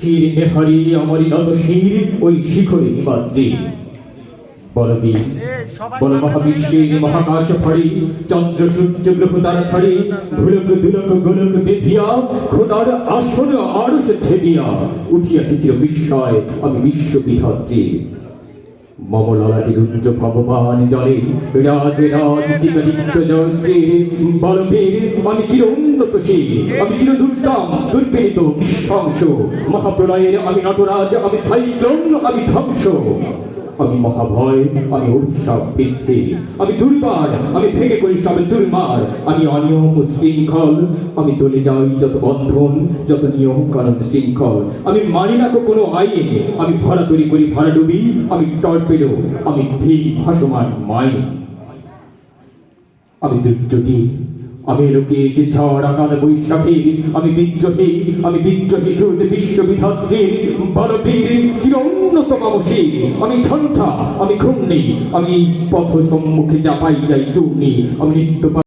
শির নেহারি আমার নত শির ওই শিখরে হিমাদ্রি বলবীর বল মহাবিশ্বের মহাকাশ ফাড়ি চন্দ্র সূর্য গ্রহ তারা ছাড়ি ধুলক ধুলক গোলক বেধিয়া খোদার আসন আরশ ছেদিয়া উঠিয়াছি চির বিস্ময় আমি বিশ্ব বিধাত্রী মম ললাটি রুদ্র ভগবান জলে রাজ রাজ দিগদিত্য জয়শ্রী বলবীর আমি চির উন্নতশীল আমি চির দুর্দাম দুর্বিনীত বিধ্বংস মহাপ্রলয়ের আমি নটরাজ আমি সাইক্লোন আমি ধ্বংস আমি মহাভয় আমি উৎসব বৃদ্ধি আমি দুর্বার আমি ভেঙে করি সব চুরমার আমি অনিয়ম শৃঙ্খল আমি দলে যাই যত বন্ধন যত নিয়ম কানুন শৃঙ্খল আমি মানি না কোনো আইন আমি ভরা তৈরি করি ভরা ডুবি আমি টর্পেডো আমি ঠিক ভাসমান মাইন আমি দুর্যোগী আমি লোকেশ ঝড় আকাল বৈশাখী আমি বিদ্রোহী সুদ বিশ্ববিধাত্রীর বলবীর চির উন্নত মামসী আমি ঝঞ্ঝা আমি ঘূর্ণি আমি পথ সম্মুখে চাপাই যাই চূর্ণি আমি নিত্য